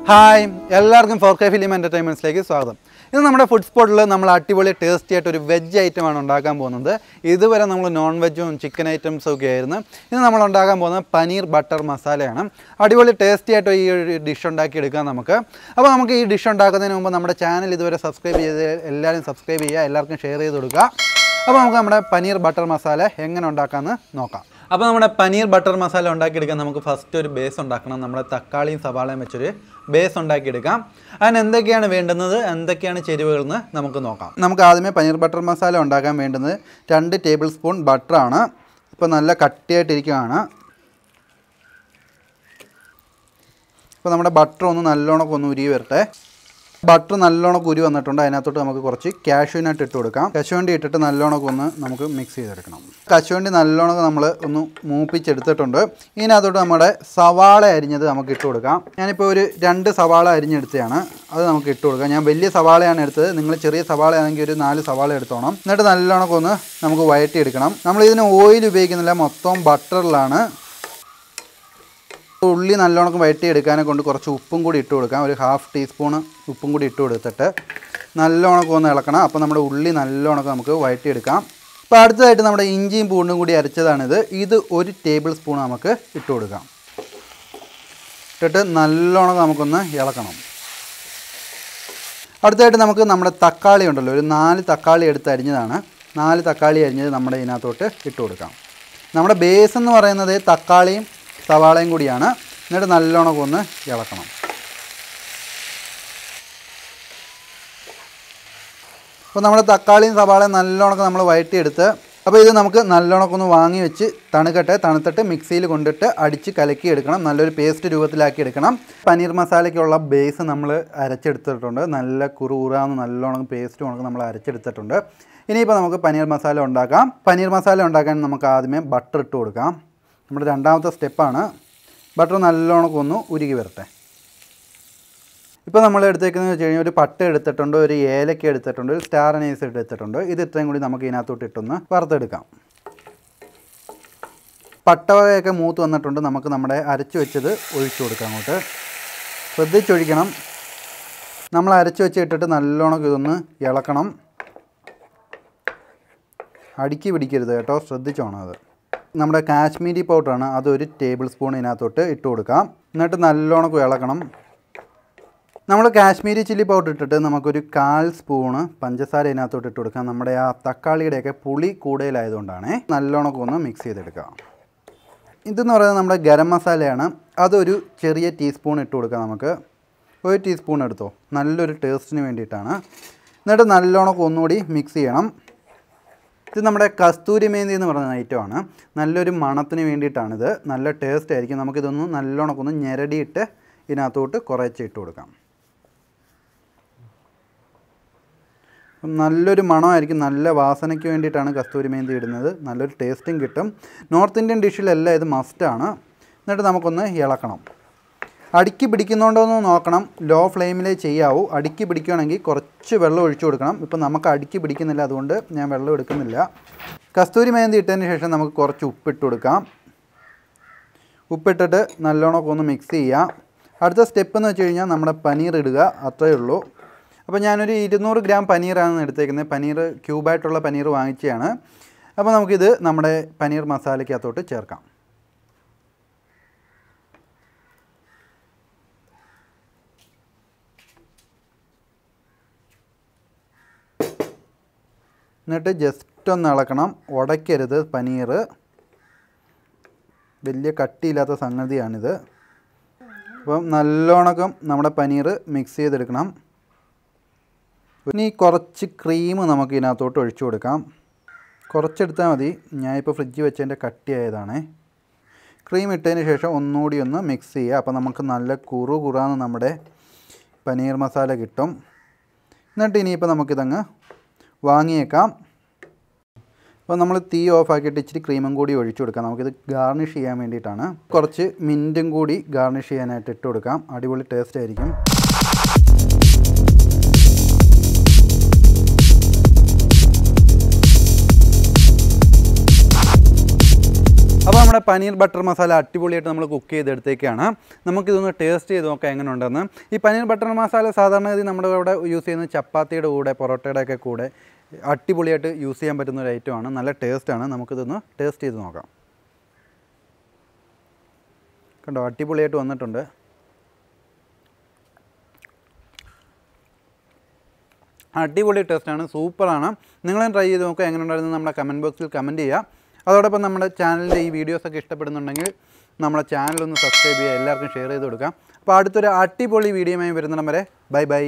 Hi എല്ലാവർക്കും 4K film എൻ്റർടൈൻമെൻറ്റ്സിലേക്ക് സ്വാഗതം. ഇത് നമ്മുടെ ഫുഡ് സ്പോട്ടിൽ നമ്മൾ അടിപൊളി ടേസ്റ്റി ആയിട്ട് ഒരു വെജ് ഐറ്റമാണ് ഉണ്ടാക്കാൻ പോകുന്നത്. ഇതുവരെ നമ്മൾ നോൺ വെജും ചിക്കൻ ഐറ്റംസും ഒക്കെ ആയിരുന്നു. ഇത് നമ്മൾ ഉണ്ടാക്കാൻ പോകുന്നത് പനീർ ബട്ടർ മസാലയാണ്. അടിപൊളി ടേസ്റ്റി ആയിട്ട് ഈ ഒരു ഡിഷ് ഉണ്ടാക്കിയെടുക്കാം നമുക്ക്. അപ്പോൾ നമുക്ക് ഈ ഡിഷ് ഉണ്ടാക്കുന്നതിന് മുമ്പ് നമ്മുടെ ചാനൽ ഇതുവരെ സബ്സ്ക്രൈബ് ചെയ്ത് എല്ലാവരും സബ്സ്ക്രൈബ് ചെയ്യുക, എല്ലാവർക്കും ഷെയർ ചെയ്ത് കൊടുക്കുക. അപ്പോൾ നമുക്ക് നമ്മുടെ പനീർ ബട്ടർ മസാല എങ്ങനെ ഉണ്ടാക്കാമെന്ന് നോക്കാം. അപ്പോൾ നമ്മുടെ പനീർ ബട്ടർ മസാല ഉണ്ടാക്കിയെടുക്കാൻ നമുക്ക് ഫസ്റ്റ് ഒരു ബേസ് ഉണ്ടാക്കണം. നമ്മുടെ തക്കാളിയും സവാളയും വെച്ചൊരു ബേസ് ഉണ്ടാക്കിയെടുക്കാം. അതിന് എന്തൊക്കെയാണ് വേണ്ടുന്നത്, എന്തൊക്കെയാണ് ചേരുവകളെന്ന് നമുക്ക് നോക്കാം. നമുക്ക് ആദ്യമേ പനീർ ബട്ടർ മസാല ഉണ്ടാക്കാൻ വേണ്ടുന്നത് 2 ടേബിൾ സ്പൂൺ ബട്ടറാണ്. ഇപ്പോൾ നല്ല കട്ടിയായിട്ടിരിക്കുകയാണ്. ഇപ്പോൾ നമ്മുടെ ബട്ടർ ഒന്ന് നല്ലോണം ഒന്ന് ഉരുകി വരട്ടെ. ബട്ടർ നല്ലോണം ഉരി വന്നിട്ടുണ്ട്. അതിനകത്തോട്ട് നമുക്ക് കുറച്ച് കാഷ്യൂനട്ട് ഇട്ട് കൊടുക്കാം. കശുവണ്ടി ഇട്ടിട്ട് നല്ലോണം ഒന്ന് നമുക്ക് മിക്സ് ചെയ്തെടുക്കണം. കശുവണ്ടി നല്ലോണം നമ്മൾ ഒന്ന് മൂപ്പിച്ചെടുത്തിട്ടുണ്ട്. ഇതിനകത്തോട്ട് നമ്മുടെ സവാള അരിഞ്ഞത് നമുക്ക് ഇട്ട് കൊടുക്കാം. ഞാനിപ്പോൾ ഒരു 2 സവാള അരിഞ്ഞെടുത്തതാണ്, അത് നമുക്ക് ഇട്ട് കൊടുക്കാം. ഞാൻ വലിയ സവാളയാണ് എടുത്തത്. നിങ്ങൾ ചെറിയ സവാളയാണെങ്കിൽ ഒരു 4 സവാള എടുത്തോണം. എന്നിട്ട് നല്ലോണം ഒന്ന് നമുക്ക് വഴറ്റിയെടുക്കണം. നമ്മളിതിന് ഓയിൽ ഉപയോഗിക്കുന്നില്ല, മൊത്തം ബട്ടറിലാണ്. ഉള്ളി നല്ലോണം വഴറ്റിയെടുക്കാനെ കൊണ്ട് കുറച്ച് ഉപ്പും കൂടി ഇട്ട് കൊടുക്കാം. ഒരു 1/2 ടീസ്പൂൺ ഉപ്പും കൂടി ഇട്ട് കൊടുത്തിട്ട് നല്ലോണം ഒന്ന് ഇളക്കണം. അപ്പോൾ നമ്മുടെ ഉള്ളി നല്ലോണം നമുക്ക് വഴറ്റിയെടുക്കാം. അപ്പോൾ അടുത്തതായിട്ട് നമ്മുടെ ഇഞ്ചിയും പൂണ്ടും കൂടി അരച്ചതാണിത്. ഇത് 1 ടേബിൾ സ്പൂൺ നമുക്ക് ഇട്ട് കൊടുക്കാം. ഇട്ടിട്ട് നല്ലോണം നമുക്കൊന്ന് ഇളക്കണം. അടുത്തതായിട്ട് നമുക്ക് നമ്മുടെ തക്കാളി ഉണ്ടല്ലോ, ഒരു 4 തക്കാളി എടുത്ത് അരിഞ്ഞതാണ്. 4 തക്കാളി അരിഞ്ഞത് നമ്മുടെ ഇതിനകത്തോട്ട് ഇട്ട് കൊടുക്കാം. നമ്മുടെ ബേസ് എന്ന് പറയുന്നത് തക്കാളിയും സവാളയും കൂടിയാണ്. എന്നിട്ട് നല്ലോണം ഒന്ന് ഇളക്കണം. അപ്പോൾ നമ്മുടെ തക്കാളിയും സവാളയും നല്ലോണം നമ്മൾ വഴറ്റിയെടുത്ത്, അപ്പോൾ ഇത് നമുക്ക് നല്ലോണം ഒന്ന് വാങ്ങി വെച്ച് തണുത്തിട്ട് മിക്സിയിൽ കൊണ്ടിട്ട് അടിച്ച് കലക്കി എടുക്കണം. നല്ലൊരു പേസ്റ്റ് രൂപത്തിലാക്കി എടുക്കണം. പനീർ മസാലയ്ക്കുള്ള ബേസ് നമ്മൾ അരച്ചെടുത്തിട്ടുണ്ട്. നല്ല കുറുകുറാന്ന് നല്ലോണം പേസ്റ്റ് കണക്ക് നമ്മൾ അരച്ചെടുത്തിട്ടുണ്ട്. ഇനിയിപ്പോൾ നമുക്ക് പനീർ മസാല ഉണ്ടാക്കാം. പനീർ മസാല ഉണ്ടാക്കാൻ നമുക്ക് ആദ്യമേ ബട്ടർ ഇട്ട് കൊടുക്കാം. നമ്മുടെ രണ്ടാമത്തെ സ്റ്റെപ്പാണ്. ബട്ടർ നല്ലോണം ഒന്ന് ഉരുകി വരട്ടെ. ഇപ്പോൾ നമ്മൾ എടുത്തേക്കുന്നത് വെച്ച് കഴിഞ്ഞാൽ ഒരു പട്ട എടുത്തിട്ടുണ്ട്, ഒരു ഏലക്ക എടുത്തിട്ടുണ്ട്, ഒരു സ്റ്റാർ അനീസ് എടുത്തിട്ടുണ്ട്. ഇത് ഇത്രയും കൂടി നമുക്ക് ഇതിനകത്തോട്ട് ഇട്ടൊന്ന് വറുത്തെടുക്കാം. പട്ടവകയൊക്കെ മൂത്ത് വന്നിട്ടുണ്ട്. നമുക്ക് നമ്മുടെ അരച്ച് വെച്ചത് ഒഴിച്ചു കൊടുക്കാം. അങ്ങോട്ട് ശ്രദ്ധിച്ചൊഴിക്കണം. നമ്മൾ അരച്ച് വെച്ച് ഇട്ടിട്ട് നല്ലോണം ഇതൊന്ന് ഇളക്കണം. അടുക്കി പിടിക്കരുത് കേട്ടോ, ശ്രദ്ധിച്ചോണം. അത് നമ്മുടെ കാശ്മീരി പൗഡറാണ്, അത് 1 ടേബിൾ സ്പൂൺ ഇതിനകത്തോട്ട് ഇട്ട് കൊടുക്കാം. എന്നിട്ട് നല്ലോണം ഇളക്കണം. നമ്മൾ കാശ്മീരി ചില്ലി പൗഡർ ഇട്ടിട്ട് നമുക്കൊരു 1/4 സ്പൂണ് പഞ്ചസാര ഇതിനകത്തോട്ട് ഇട്ട് കൊടുക്കാം. നമ്മുടെ ആ തക്കാളിയുടെയൊക്കെ പുളി കൂടുതലായതുകൊണ്ടാണ്. നല്ലോണം ഒന്ന് മിക്സ് ചെയ്തെടുക്കാം. ഇതെന്ന് പറയുന്നത് നമ്മുടെ ഗരം മസാലയാണ്. അതൊരു ചെറിയ ടീസ്പൂൺ ഇട്ട് കൊടുക്കാം. നമുക്ക് 1 ടീസ്പൂൺ എടുത്തോ, നല്ലൊരു ടേസ്റ്റിന് വേണ്ടിയിട്ടാണ്. എന്നിട്ട് നല്ലോണം ഒന്നുകൂടി മിക്സ് ചെയ്യണം. ഇത് നമ്മുടെ കസ്തൂരി മേന്തി എന്ന് പറയുന്ന ഐറ്റമാണ്. നല്ലൊരു മണത്തിന് വേണ്ടിയിട്ടാണിത്. നല്ല ടേസ്റ്റ് ആയിരിക്കും. നമുക്കിതൊന്ന് നല്ലോണം ഒന്ന് ഞെരടിയിട്ട് ഇതിനകത്തോട്ട് കുറച്ച് ഇട്ട് കൊടുക്കാം. നല്ലൊരു മണമായിരിക്കും. നല്ല വാസനയ്ക്ക് വേണ്ടിയിട്ടാണ് കസ്തൂരി മേന്തി ഇടുന്നത്. നല്ലൊരു ടേസ്റ്റും കിട്ടും. നോർത്ത് ഇന്ത്യൻ ഡിഷിലെല്ലാം ഇത് മസ്റ്റാണ്. എന്നിട്ട് നമുക്കൊന്ന് ഇളക്കണം. അടുക്കി പിടിക്കുന്നുണ്ടോയെന്ന് നോക്കണം. ലോ ഫ്ലെയിമിലേ ചെയ്യാവൂ. അടുക്കി പിടിക്കുകയാണെങ്കിൽ കുറച്ച് വെള്ളം ഒഴിച്ചു കൊടുക്കണം. ഇപ്പം നമുക്ക് അടുക്കി പിടിക്കുന്നില്ല, അതുകൊണ്ട് ഞാൻ വെള്ളം എടുക്കുന്നില്ല. കസ്തൂരി മേന്തി ഇട്ടതിന് ശേഷം നമുക്ക് കുറച്ച് ഉപ്പിട്ട് കൊടുക്കാം. ഉപ്പിട്ടിട്ട് നല്ലോണം ഒന്ന് മിക്സ് ചെയ്യാം. അടുത്ത സ്റ്റെപ്പ് എന്ന് വെച്ച് കഴിഞ്ഞാൽ നമ്മുടെ പനീർ ഇടുക, അത്രയേ ഉള്ളൂ. അപ്പോൾ ഞാനൊരു 200 ഗ്രാം പനീറാണ് എടുത്തേക്കുന്നത്. പനീർ ക്യൂബായിട്ടുള്ള പനീർ വാങ്ങിച്ചതാണ്. അപ്പോൾ നമുക്കിത് നമ്മുടെ പനീർ മസാലയ്ക്കകത്തോട്ട് ചേർക്കാം. എന്നിട്ട് ജസ്റ്റ് ഒന്ന് ഇളക്കണം. ഉടയ്ക്കരുത്. പനീർ വലിയ കട്ടിയില്ലാത്ത സംഗതിയാണിത്. അപ്പം നല്ലോണം നമ്മുടെ പനീർ മിക്സ് ചെയ്തെടുക്കണം. ഇനി കുറച്ച് ക്രീം നമുക്ക് ഇതിനകത്തോട്ട് ഒഴിച്ചു കൊടുക്കാം. കുറച്ചെടുത്താൽ മതി. ഞാനിപ്പോൾ ഫ്രിഡ്ജിൽ വെച്ചതിൻ്റെ കട്ടിയായതാണ്. ക്രീം ഇട്ടതിന് ശേഷം ഒന്നുകൂടി ഒന്ന് മിക്സ് ചെയ്യുക. അപ്പോൾ നമുക്ക് നല്ല കുറുകുറാന്ന് നമ്മുടെ പനീർ മസാല കിട്ടും. എന്നിട്ട് ഇനിയിപ്പോൾ നമുക്കിതങ്ങ് വാങ്ങിയേക്കാം. അപ്പോൾ നമ്മൾ തീ ഓഫ് ആക്കിയിട്ട് ഇച്ചിരി ക്രീമും കൂടി ഒഴിച്ചു കൊടുക്കാം. നമുക്കിത് ഗാർണിഷ് ചെയ്യാൻ വേണ്ടിയിട്ടാണ്. കുറച്ച് മിൻറ്റും കൂടി ഗാർണിഷ് ചെയ്യാനായിട്ട് ഇട്ട് കൊടുക്കാം. അടിപൊളി ടേസ്റ്റ് ആയിരിക്കും. അപ്പോൾ നമ്മുടെ പനീർ ബട്ടർ മസാല അടിപൊളിയായിട്ട് നമ്മൾ കുക്ക് ചെയ്തെടുത്തേക്കാണ്. നമുക്കിതൊന്ന് ടേസ്റ്റ് ചെയ്ത് നോക്കാം എങ്ങനെ ഉണ്ടെന്ന്. ഈ പനീർ ബട്ടർ മസാല സാധാരണഗതി നമ്മുടെ ഇവിടെ യൂസ് ചെയ്യുന്ന ചപ്പാത്തിയുടെ കൂടെ പൊറോട്ടയുടെ ഒക്കെ കൂടെ അടിപൊളിയായിട്ട് യൂസ് ചെയ്യാൻ പറ്റുന്ന ഒരു ഐറ്റമാണ്. നല്ല ടേസ്റ്റാണ്. നമുക്കിതൊന്ന് ടേസ്റ്റ് ചെയ്ത് നോക്കാം. കണ്ടോ, അടിപൊളിയായിട്ട് വന്നിട്ടുണ്ട്. അടിപൊളി ടേസ്റ്റാണ്, സൂപ്പറാണ്. നിങ്ങളും ട്രൈ ചെയ്ത് നോക്കുക. എങ്ങനെ ഉണ്ടായിരുന്നു നമ്മുടെ കമൻറ്റ് ബോക്സിൽ കമൻറ്റ് ചെയ്യുക. അതോടൊപ്പം നമ്മുടെ ചാനലിൻ്റെ ഈ വീഡിയോസൊക്കെ ഇഷ്ടപ്പെടുന്നുണ്ടെങ്കിൽ നമ്മുടെ ചാനലൊന്ന് സബ്സ്ക്രൈബ് ചെയ്യുക, എല്ലാവർക്കും ഷെയർ ചെയ്ത് കൊടുക്കാം. അപ്പോൾ അടുത്തൊരു അടിപൊളി വീഡിയോയുമായി വരുന്നിടം വരെ ബൈ ബൈ.